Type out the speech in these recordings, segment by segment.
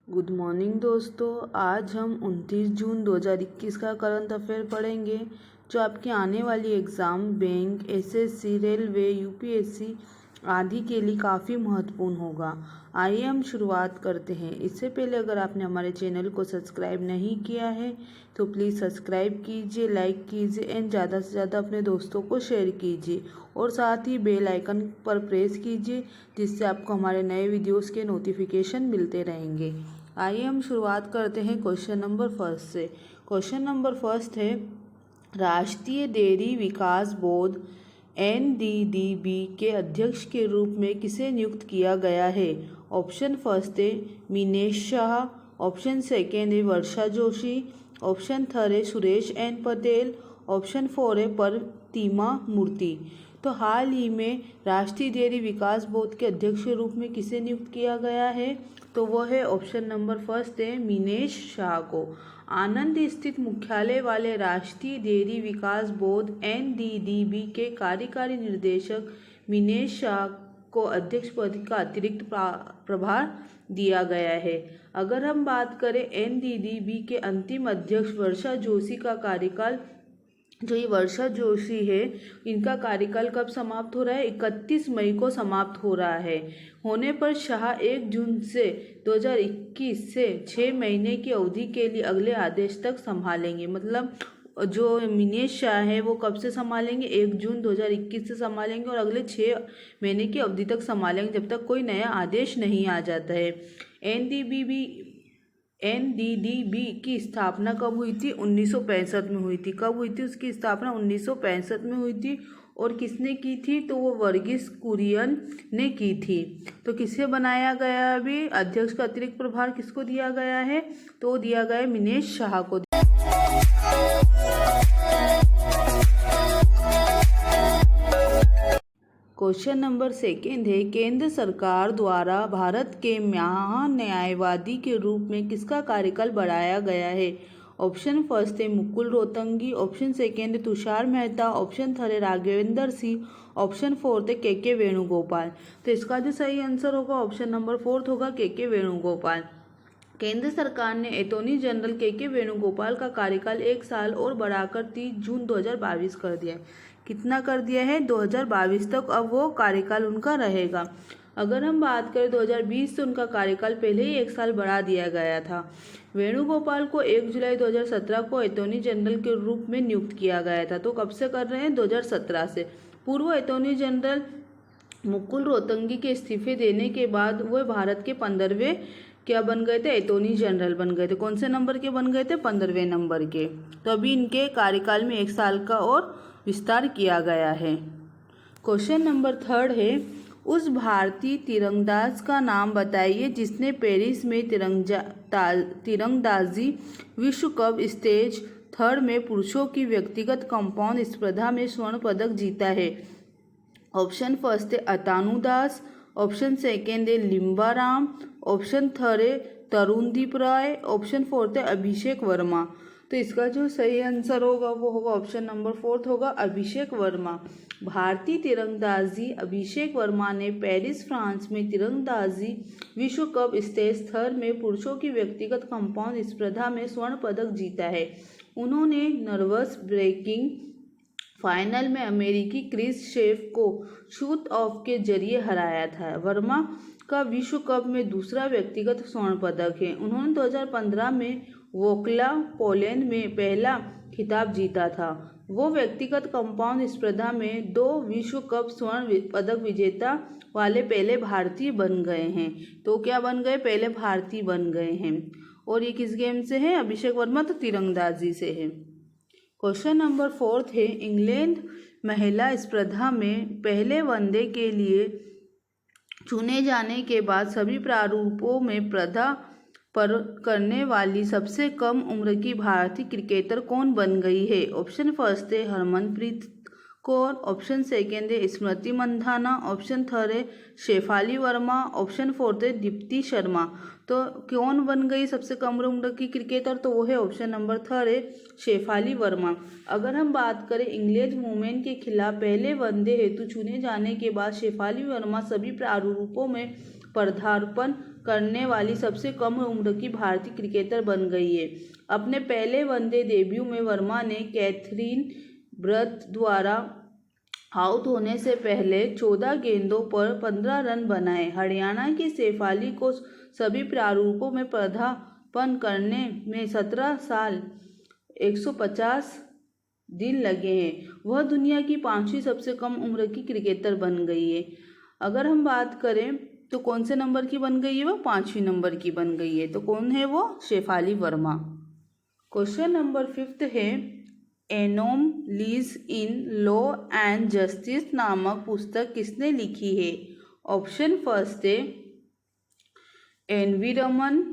Good morning दोस्तों। आज हम 29 जून 2021 का करंट अफेयर पढ़ेंगे जो आपकी आने वाली exam bank, SSC, railway, UPSC आदि के लिए काफ़ी महत्वपूर्ण होगा। आइए हम शुरुआत करते हैं। इससे पहले अगर आपने हमारे चैनल को सब्सक्राइब नहीं किया है तो प्लीज़ सब्सक्राइब कीजिए, लाइक कीजिए एंड ज़्यादा से ज़्यादा अपने दोस्तों को शेयर कीजिए और साथ ही बेल आइकन पर प्रेस कीजिए जिससे आपको हमारे नए वीडियोस के नोटिफिकेशन मिलते रहेंगे। आइए हम शुरुआत करते हैं क्वेश्चन नंबर फर्स्ट से। क्वेश्चन नंबर फर्स्ट है, राष्ट्रीय डेयरी विकास बोर्ड NDDB के अध्यक्ष के रूप में किसे नियुक्त किया गया है? ऑप्शन फर्स्ट है मिनेश शाह, ऑप्शन सेकेंड है वर्षा जोशी, ऑप्शन थर्ड है Suresh N Patel, option four है प्रतिमा मूर्ति। तो हाल ही में राष्ट्रीय डेयरी विकास बोर्ड के अध्यक्ष के रूप में किसे नियुक्त किया गया है? तो वो है ऑप्शन नंबर फर्स्ट है मिनेश शाह को। आनंद स्थित मुख्यालय वाले राष्ट्रीय डेयरी विकास बोर्ड NDDB के कार्यकारी निदेशक मिनेश शाह को अध्यक्ष पद का अतिरिक्त प्रभार दिया गया है। अगर हम बात करें NDDB के अंतिम अध्यक्ष वर्षा जोशी का कार्यकाल, जो ये वर्षा जोशी है, इनका कार्यकाल कब समाप्त हो रहा है? 31 मई को समाप्त हो रहा है। होने पर शाह 1 जून से 2021 से 6 महीने की अवधि के लिए अगले आदेश तक संभालेंगे। मतलब जो मिनेश शाह है वो कब से संभालेंगे? 1 जून 2021 से संभालेंगे और अगले 6 महीने की अवधि तक संभालेंगे जब तक कोई नया आदेश नहीं आ जाता है। NDDB की स्थापना कब हुई थी? 1965 में हुई थी। कब हुई थी उसकी स्थापना? 1965 में हुई थी। और किसने की थी? तो वो वर्गीस कुरियन ने की थी। तो किसे बनाया गया? अभी अध्यक्ष का अतिरिक्त प्रभार किसको दिया गया है? तो दिया गया मिनेश शाह को। क्वेश्चन नंबर सेकेंड है, केंद्र सरकार द्वारा भारत के महान्यायवादी के रूप में किसका कार्यकाल बढ़ाया गया है? ऑप्शन फर्स्ट है मुकुल रोहतंगी, ऑप्शन सेकेंड है तुषार मेहता, ऑप्शन थर्ड है राघवेंद्र सिंह, ऑप्शन फोर्थ है के वेणुगोपाल। तो इसका जो सही आंसर होगा ऑप्शन नंबर फोर्थ होगा के वेणुगोपाल। केंद्र सरकार ने अटॉर्नी जनरल के वेणुगोपाल का कार्यकाल 1 साल और बढ़ाकर 30 जून 2022 कर दिया है। कितना कर दिया है? 2022 तक अब वो कार्यकाल उनका रहेगा। अगर हम बात करें 2020 से उनका कार्यकाल पहले ही 1 साल बढ़ा दिया गया था। वेणुगोपाल को 1 जुलाई 2017 को अटॉर्नी जनरल के रूप में नियुक्त किया गया था। तो कब से कर रहे हैं? 2017 से। पूर्व अटॉर्नी जनरल मुकुल रोहतंगी के इस्तीफे देने के बाद वह भारत के 15वें क्या बन गए थे? अटॉर्नी जनरल बन गए थे। कौन से नंबर के बन गए थे? 15वें नंबर के। तो अभी इनके कार्यकाल में 1 साल का और विस्तार किया गया है। क्वेश्चन नंबर थर्ड है, उस भारतीय तीरंदाज का नाम बताइए जिसने पेरिस में तीरंदाजी विश्व कप स्टेज थर्ड में पुरुषों की व्यक्तिगत कंपाउंड स्पर्धा में स्वर्ण पदक जीता है। ऑप्शन फर्स्ट है अतानु दास, ऑप्शन सेकेंड है लिम्बाराम, ऑप्शन थर्ड है तरुणदीप राय, ऑप्शन फोर्थ है अभिषेक वर्मा। तो इसका जो सही आंसर होगा वो होगा ऑप्शन नंबर फोर्थ होगा अभिषेक वर्मा। भारतीय तीरंदाजी अभिषेक वर्मा ने पेरिस फ्रांस में तीरंदाजी विश्व कप स्टेज थर्ड में पुरुषों की व्यक्तिगत कंपाउंड स्पर्धा में स्वर्ण पदक जीता है। उन्होंने नर्वस ब्रेकिंग फाइनल में अमेरिकी क्रिस शेफ को शूट ऑफ के जरिए हराया था। वर्मा का विश्व कप में दूसरा व्यक्तिगत स्वर्ण पदक है। उन्होंने 2015 में वोक्ला पोलैंड में पहला खिताब जीता था। वो व्यक्तिगत कंपाउंड स्पर्धा में 2 विश्व कप स्वर्ण पदक विजेता वाले पहले भारतीय बन गए हैं। तो क्या बन गए? पहले भारतीय बन गए हैं। और ये किस गेम से है? अभिषेक वर्मा तो तीरंदाजी से है। क्वेश्चन नंबर फोर्थ है, इंग्लैंड महिला स्पर्धा में पहले वनडे के लिए चुने जाने के बाद सभी प्रारूपों में प्रदा पर करने वाली सबसे कम उम्र की भारतीय क्रिकेटर कौन बन गई है? ऑप्शन फर्स्ट है हरमनप्रीत कौर, ऑप्शन सेकेंड है स्मृति मंधाना, ऑप्शन थर्ड है शेफाली वर्मा, ऑप्शन फोर्थ है दीप्ति शर्मा। तो कौन बन गई सबसे कम उम्र की क्रिकेटर? तो वो है ऑप्शन नंबर थर्ड है शेफाली वर्मा। अगर हम बात करें इंग्लैंड वुमेन के खिलाफ पहले वनडे हेतु चुने जाने के बाद शेफाली वर्मा सभी प्रारूपों में पदार्पण करने वाली सबसे कम उम्र की भारतीय क्रिकेटर बन गई है। अपने पहले वनडे डेब्यू में वर्मा ने कैथरीन ब्रथ द्वारा आउट होने से पहले 14 गेंदों पर 15 रन बनाए। हरियाणा की शेफाली को सभी प्रारूपों में पदार्पण करने में 17 साल 150 दिन लगे हैं। वह दुनिया की 5वीं सबसे कम उम्र की क्रिकेटर बन गई है। अगर हम बात करें तो कौन से नंबर की बन गई है? वो 5वीं नंबर की बन गई है। तो कौन है वो? शेफाली वर्मा। क्वेश्चन नंबर 5 है, anomalies in law and justice नामक पुस्तक किसने लिखी है? ऑप्शन फर्स्ट है एन.वी. रमन,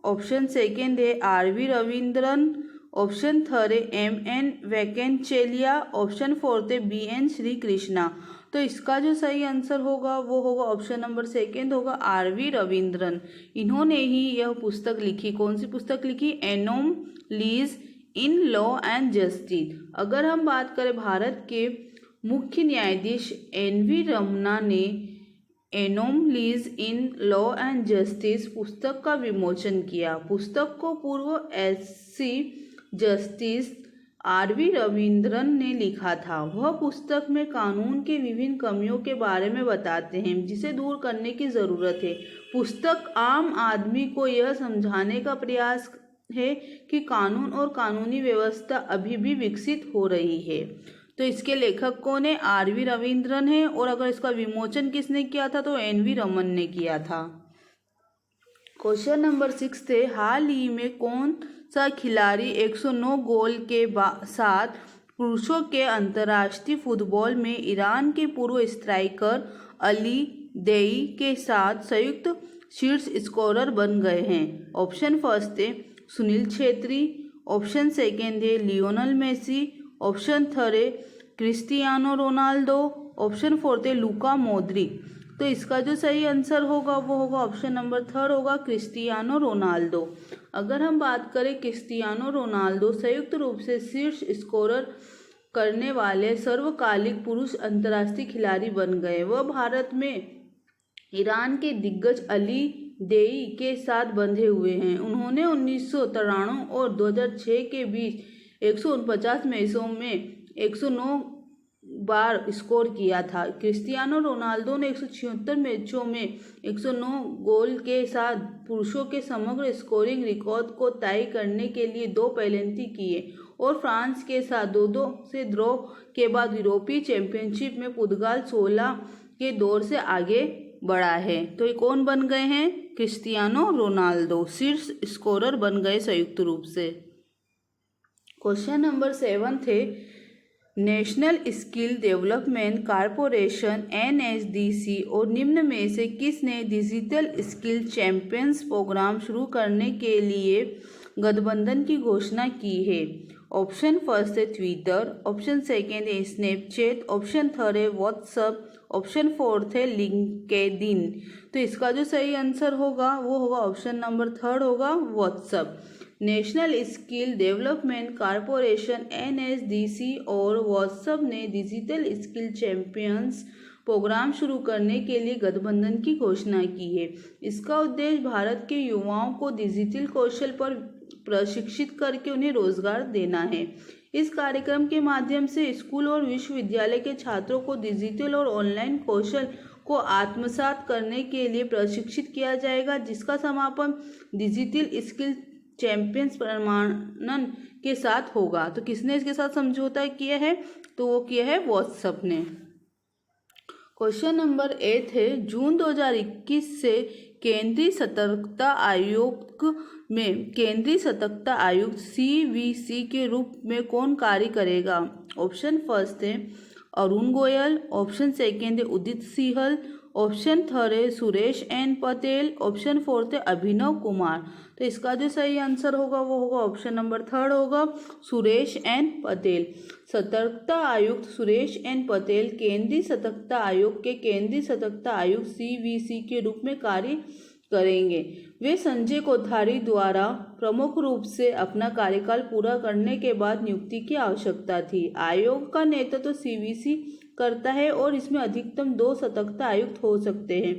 ऑप्शन सेकेंड है आर.वी. रविंद्रन, ऑप्शन थर्ड है M.N. वैकेंचेलिया, ऑप्शन फोर्थ है B.N. श्री कृष्णा। तो इसका जो सही आंसर होगा वो होगा ऑप्शन नंबर सेकेंड होगा आर.वी. रविंद्रन। इन्होंने ही यह पुस्तक लिखी। कौन सी पुस्तक लिखी? Anomalies in law and justice. अगर हम बात करें भारत के मुख्य न्यायाधीश एन.वी. रमन्ना ने anomalies in law and justice पुस्तक का विमोचन किया। पुस्तक को पूर्व एस.सी. Justice RV. रविंद्रन ने लिखा था। वह पुस्तक में कानून के विभिन्न कमियों के बारे में बताते हैं जिसे दूर करने की ज़रूरत है। पुस्तक आम आदमी को यह समझाने का प्रयास है कि कानून और कानूनी व्यवस्था अभी भी विकसित हो रही है। तो इसके लेखक कौन है? आर.वी. रविंद्रन है। और अगर इसका विमोचन किसने किया था? तो एन.वी. रमन ने किया था। क्वेश्चन नंबर 6 है, हाल ही में कौन सा खिलाड़ी 109 गोल के साथ पुरुषों के अंतर्राष्ट्रीय फुटबॉल में ईरान के पूर्व स्ट्राइकर अली देई के साथ संयुक्त शीर्ष स्कोरर बन गए हैं? ऑप्शन फर्स्ट है सुनील छेत्री, ऑप्शन सेकेंड है लियोनेल मेसी, ऑप्शन थर्ड है क्रिस्टियानो रोनाल्डो, ऑप्शन फोर्थ है लूका मोद्रिक। तो इसका जो सही आंसर होगा वो होगा ऑप्शन नंबर थर्ड होगा क्रिस्टियानो रोनाल्डो। अगर हम बात करें क्रिस्टियानो रोनाल्डो संयुक्त रूप से शीर्ष स्कोरर करने वाले सर्वकालिक पुरुष अंतर्राष्ट्रीय खिलाड़ी बन गए। वह भारत में ईरान के दिग्गज अली देई के साथ बंधे हुए हैं। उन्होंने 1993 और 2006 के बीच 149 मैचों में 109 बार स्कोर किया था। क्रिस्टियानो रोनाल्डो ने 176 मैचों में 109 गोल के साथ पुरुषों के समग्र स्कोरिंग रिकॉर्ड को तय करने के लिए 2 पेनल्टी किए और फ्रांस के साथ 2-2 से ड्रॉ के बाद यूरोपीय चैंपियनशिप में पुर्तगाल 16 के दौर से आगे बढ़ा है। तो ये कौन बन गए हैं? क्रिस्टियानो रोनाल्डो शीर्ष स्कोरर बन गए संयुक्त रूप से। क्वेश्चन नंबर 7 थे, national skill development corporation NSDC और निम्न में से किसने डिजिटल स्किल चैंपियंस प्रोग्राम शुरू करने के लिए गठबंधन की घोषणा की है? ऑप्शन फर्स्ट है ट्विटर, ऑप्शन सेकेंड है स्नैपचैट, ऑप्शन थर्ड है व्हाट्सएप, ऑप्शन फोर्थ है लिंक्डइन। तो इसका जो सही आंसर होगा वो होगा ऑप्शन नंबर थर्ड होगा WhatsApp. National skill development corporation NSDC और व्हाट्सएप ने डिजिटल स्किल चैंपियंस प्रोग्राम शुरू करने के लिए गठबंधन की घोषणा की है। इसका उद्देश्य भारत के युवाओं को डिजिटल कौशल पर प्रशिक्षित करके उन्हें रोजगार देना है। इस कार्यक्रम के माध्यम से स्कूल और विश्वविद्यालय के छात्रों को डिजिटल और ऑनलाइन कौशल को आत्मसात करने के लिए प्रशिक्षित किया जाएगा, जिसका समापन डिजिटल स्किल चैंपियंस प्रमाणन के साथ होगा। तो किसने इसके साथ समझौता किया है? तो वो किया है व्हाट्सएप ने। क्वेश्चन नंबर 8 है, जून 2021 से केंद्रीय सतर्कता आयोग में केंद्रीय सतर्कता आयुक्त CVC के रूप में कौन कार्य करेगा? ऑप्शन फर्स्ट है अरुण गोयल, ऑप्शन सेकेंड है उदित सिंहल, ऑप्शन थर्ड है Suresh N Patel, option fourth है अभिनव कुमार। तो इसका जो सही आंसर होगा वो होगा ऑप्शन नंबर थर्ड होगा सुरेश एन पटेल। सतर्कता आयुक्त सुरेश एन पटेल केंद्रीय सतर्कता आयोग के केंद्रीय सतर्कता आयुक्त CVC के रूप में कार्य करेंगे। वे संजय कोठारी द्वारा प्रमुख रूप से अपना कार्यकाल पूरा करने के बाद नियुक्ति की आवश्यकता थी। आयोग का नेतृत्व CVC करता है और इसमें अधिकतम 2 सतर्कता आयुक्त हो सकते हैं।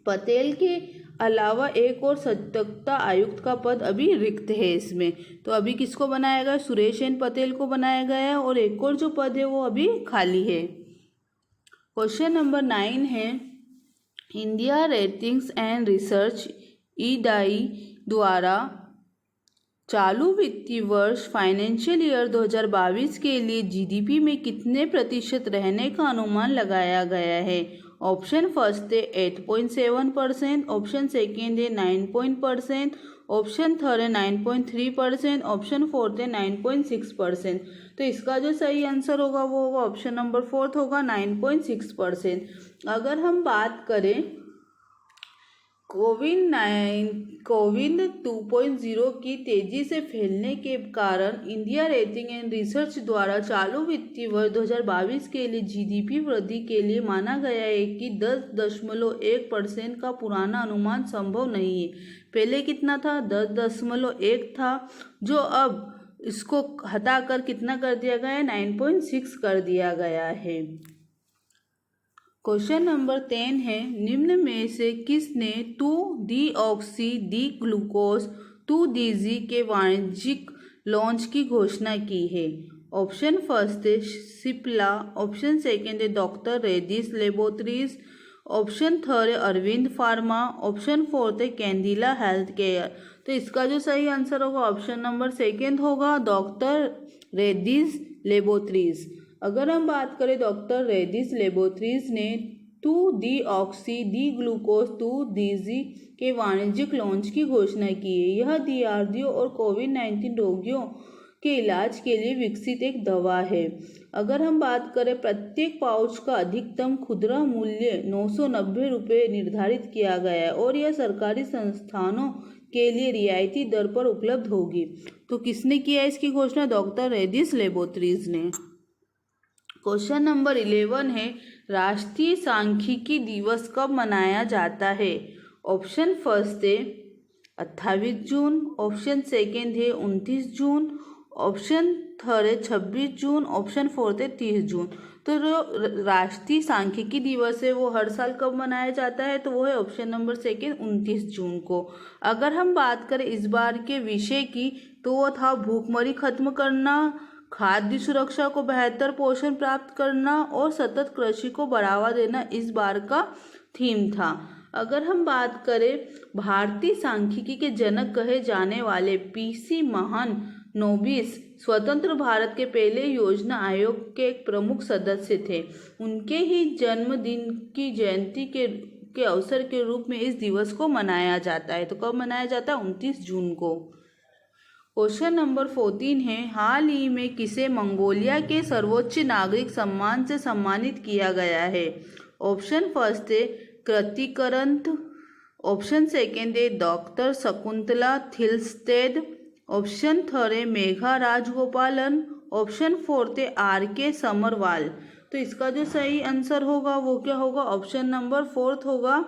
पटेल के अलावा एक और सतर्कता आयुक्त का पद अभी रिक्त है इसमें। तो अभी किसको बनाया गया, सुरेश एन पटेल को बनाया गया है, और एक और जो पद है वो अभी खाली है। क्वेश्चन नंबर 9 है, इंडिया रेटिंग्स एंड रिसर्च ईडाई द्वारा चालू वित्तीय वर्ष फाइनेंशियल ईयर 2022 के लिए जीडीपी में कितने प्रतिशत रहने का अनुमान लगाया गया है। ऑप्शन फर्स्ट है 8.7%, ऑप्शन सेकेंड है 9%, ऑप्शन थर्ड है 9.3%, ऑप्शन फोर्थ है 9.6%। तो इसका जो सही आंसर होगा वो होगा ऑप्शन नंबर फोर्थ होगा 9.6%। अगर हम बात करें कोविड 2.0 की तेजी से फैलने के कारण इंडिया रेटिंग एंड रिसर्च द्वारा चालू वित्तीय वर्ष 2022 के लिए जीडीपी वृद्धि के लिए माना गया है कि 10.1% का पुराना अनुमान संभव नहीं है। पहले कितना था, 10.1 था, जो अब इसको हटाकर कितना कर दिया गया है, 9.6 कर दिया गया है। क्वेश्चन नंबर 10 है, निम्न में से किसने 2-डीऑक्सी डी ग्लूकोज 2-डीजी के वाणिज्यिक लॉन्च की घोषणा की है। ऑप्शन फर्स्ट है सिप्ला, ऑप्शन सेकेंड है doctor Reddy's laboratories, option third है अरविंद फार्मा, ऑप्शन फोर्थ है कैंडिला हेल्थ केयर। तो इसका जो सही आंसर होगा ऑप्शन नंबर सेकेंड होगा डॉक्टर रेड्डीज लेबोरेटरीज। अगर हम बात करें डॉक्टर रेड्डीज लेबोरेटरीज ने 2-डीऑक्सी डी ग्लूकोज 2-डीजी के वाणिज्यिक लॉन्च की घोषणा की है। यह डीआरडीओ और कोविड-19 रोगियों के इलाज के लिए विकसित एक दवा है। अगर हम बात करें प्रत्येक पाउच का अधिकतम खुदरा मूल्य 990 रुपये निर्धारित किया गया है और यह सरकारी संस्थानों के लिए रियायती दर पर उपलब्ध होगी। तो किसने किया इसकी घोषणा, डॉक्टर रेड्डीज लेबोरेटरीज ने। क्वेश्चन नंबर 11 है, राष्ट्रीय सांख्यिकी दिवस कब मनाया जाता है। ऑप्शन फर्स्ट है 28 जून, ऑप्शन सेकेंड है 29 जून, ऑप्शन थर्ड है 26 जून, ऑप्शन फोर्थ है 30 जून। तो जो राष्ट्रीय सांख्यिकी दिवस है वो हर साल कब मनाया जाता है, तो वो है ऑप्शन नंबर सेकेंड 29 जून को। अगर हम बात करें इस बार के विषय की, तो वो था भूखमरी खत्म करना, खाद्य सुरक्षा को बेहतर पोषण प्राप्त करना और सतत कृषि को बढ़ावा देना इस बार का थीम था। अगर हम बात करें भारतीय सांख्यिकी के जनक कहे जाने वाले पीसी महालनोबिस स्वतंत्र भारत के पहले योजना आयोग के एक प्रमुख सदस्य थे। उनके ही जन्मदिन की जयंती के अवसर के रूप में इस दिवस को मनाया जाता है। तो कब मनाया जाता है, 29 जून को। क्वेश्चन नंबर 14 है, हाल ही में किसे मंगोलिया के सर्वोच्च नागरिक सम्मान से सम्मानित किया गया है। ऑप्शन फर्स्ट है कृतिकरंत, ऑप्शन सेकेंड है डॉक्टर शकुंतला थिलस्टेड, ऑप्शन थर्ड है मेघा राजगोपालन, ऑप्शन फोर्थ है आर.के. समरवाल। तो इसका जो सही आंसर होगा वो क्या होगा, ऑप्शन नंबर फोर्थ होगा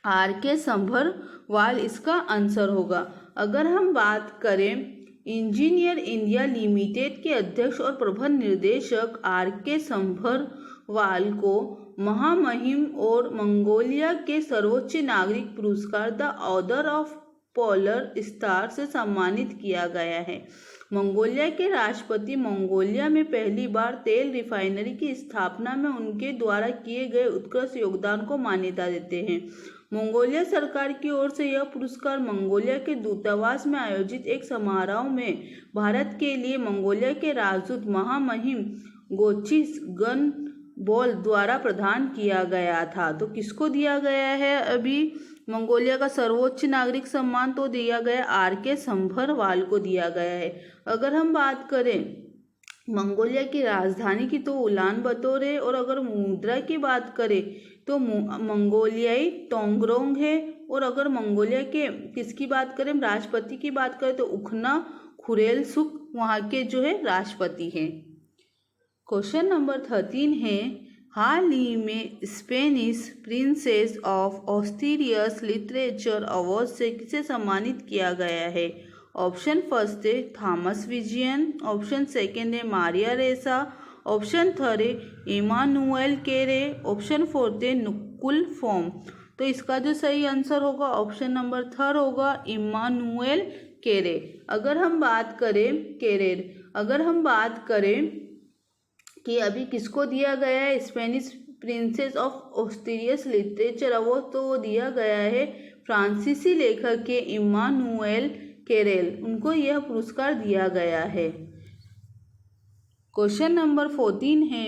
आर.के. समरवाल इसका आंसर होगा। अगर हम बात करें इंजीनियर इंडिया लिमिटेड के अध्यक्ष और प्रबंध निर्देशक आर.के. समरवाल को महामहिम और मंगोलिया के सर्वोच्च नागरिक पुरस्कार the order of polar star से सम्मानित किया गया है। मंगोलिया के राष्ट्रपति मंगोलिया में पहली बार तेल रिफाइनरी की स्थापना में उनके द्वारा किए गए उत्कृष्ट योगदान को मान्यता देते हैं। मंगोलिया सरकार की ओर से यह पुरस्कार मंगोलिया के दूतावास में आयोजित एक समारोह में भारत के लिए मंगोलिया के राजदूत महामहिम गोचिस गनबोल द्वारा प्रदान किया गया था। तो किसको दिया गया है, अभी मंगोलिया का सर्वोच्च नागरिक सम्मान तो दिया गया आर.के. समरवाल को दिया गया है। अगर हम बात करें मंगोलिया की राजधानी की तो उलान बतोर है, और अगर मुद्रा की बात करें तो मंगोलियाई टोंगरोंग है, और अगर मंगोलिया के किसकी बात करें राष्ट्रपति की बात करें तो उखना खुरेलसुख वहाँ के जो है राष्ट्रपति हैं। क्वेश्चन नंबर 13 है, हाल ही में Spanish princess of Asturias literature award से किसे सम्मानित किया गया है। ऑप्शन फर्स्ट है थॉमस विजियन, ऑप्शन सेकेंड है मारिया रेसा, ऑप्शन थर्ड है इमानुएल केरे, ऑप्शन फोर्थ है नुकुल फोम। तो इसका जो सही आंसर होगा ऑप्शन नंबर 3 होगा इम्मानुएल केरेर। अगर हम बात करें कि अभी किसको दिया गया है Spanish princess of Asturias literature award, तो वो दिया गया है फ्रांसीसी लेखक के इम्मानुएल केरेल, उनको यह पुरस्कार दिया गया है। क्वेश्चन नंबर 14 है,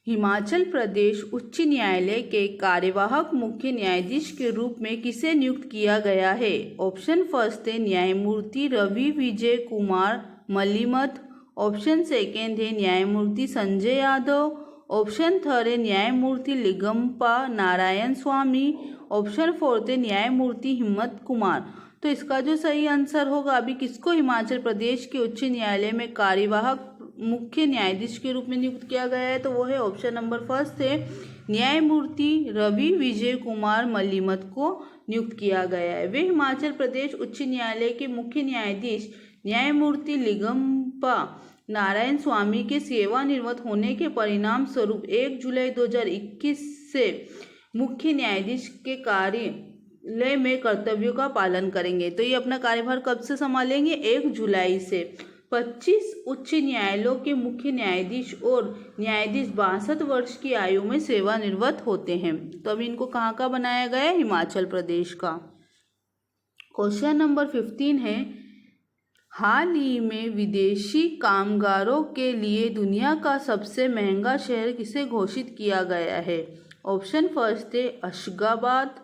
हिमाचल प्रदेश उच्च न्यायालय के कार्यवाहक मुख्य न्यायाधीश के रूप में किसे नियुक्त किया गया है? ऑप्शन फर्स्ट है न्यायमूर्ति रवि विजय कुमार मलिमथ, ऑप्शन सेकेंड है न्यायमूर्ति संजय यादव, ऑप्शन थर्ड है न्यायमूर्ति लिगम्पा नारायण स्वामी, ऑप्शन फोर्थ है न्यायमूर्ति हिम्मत कुमार। तो इसका जो सही आंसर होगा, अभी किसको हिमाचल प्रदेश के उच्च न्यायालय में कार्यवाहक मुख्य न्यायाधीश के रूप में नियुक्त किया गया है, तो वो है ऑप्शन नंबर फर्स्ट है न्यायमूर्ति रवि विजय कुमार मलिमथ को नियुक्त किया गया है। वे हिमाचल प्रदेश उच्च न्यायालय के मुख्य न्यायाधीश न्यायमूर्ति लिगम्पा नारायण स्वामी के सेवानिवृत्त होने के परिणाम स्वरूप 1 जुलाई 2021 से मुख्य न्यायाधीश के कार्यालय में कर्तव्यों का पालन करेंगे। तो ये अपना कार्यभार कब से संभालेंगे? 1 जुलाई से। 25 उच्च न्यायालयों के मुख्य न्यायाधीश और न्यायाधीश 62 वर्ष की आयु में सेवानिवृत्त होते हैं। तो अभी इनको कहाँ का बनाया गया है? हिमाचल प्रदेश का। क्वेश्चन नंबर 15 है, हाल ही में विदेशी कामगारों के लिए दुनिया का सबसे महंगा शहर किसे घोषित किया गया है? ऑप्शन फर्स्ट है अशगाबाद,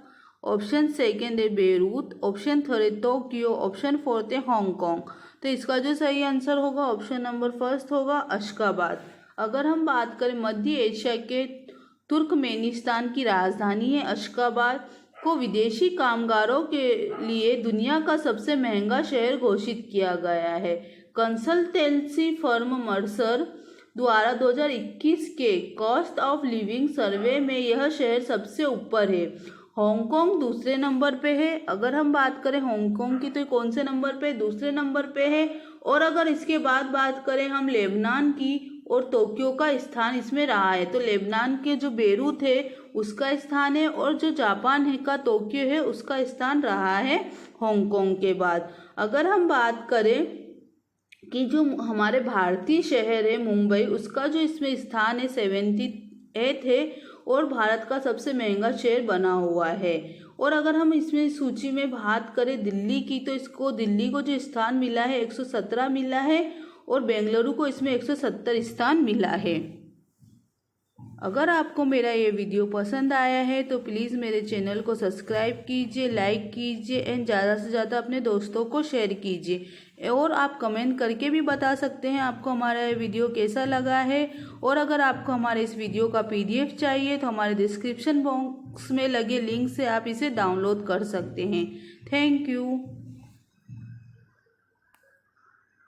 ऑप्शन सेकेंड है बेरूत, ऑप्शन थर्ड है टोक्यो, ऑप्शन फोर्थ है हांगकांग। तो इसका जो सही आंसर होगा ऑप्शन नंबर फर्स्ट होगा अशगाबाद। अगर हम बात करें मध्य एशिया के तुर्कमेनिस्तान की राजधानी है अशगाबाद को विदेशी कामगारों के लिए दुनिया का सबसे महंगा शहर घोषित किया गया है। कंसल्टेंसी फर्म मर्सर द्वारा 2021 के कॉस्ट ऑफ लिविंग सर्वे में यह शहर सबसे ऊपर है। हांगकांग दूसरे नंबर पे है। अगर हम बात करें हांगकांग की, तो कौन से नंबर पे? दूसरे नंबर पे है। और अगर इसके बाद बात करें हम लेबनान की, और टोक्यो का स्थान इसमें रहा है। तो लेबनान के जो बेरूत है उसका स्थान है, और जो जापान है का टोक्यो है उसका स्थान रहा है हांगकांग के बाद। अगर हम बात करें कि जो हमारे भारतीय शहर है मुंबई, उसका जो इसमें स्थान है 78 है और भारत का सबसे महंगा शहर बना हुआ है। और अगर हम इसमें सूची में बात करें दिल्ली की, तो दिल्ली को जो स्थान मिला है 117 मिला है, और बेंगलुरु को इसमें 170 स्थान मिला है। अगर आपको मेरा ये वीडियो पसंद आया है तो प्लीज़ मेरे चैनल को सब्सक्राइब कीजिए, लाइक कीजिए एंड ज़्यादा से ज़्यादा अपने दोस्तों को शेयर कीजिए। और आप कमेंट करके भी बता सकते हैं आपको हमारा ये वीडियो कैसा लगा है। और अगर आपको हमारे इस वीडियो का PDF चाहिए तो हमारे डिस्क्रिप्शन बॉक्स में लगे लिंक से आप इसे डाउनलोड कर सकते हैं। Thank you.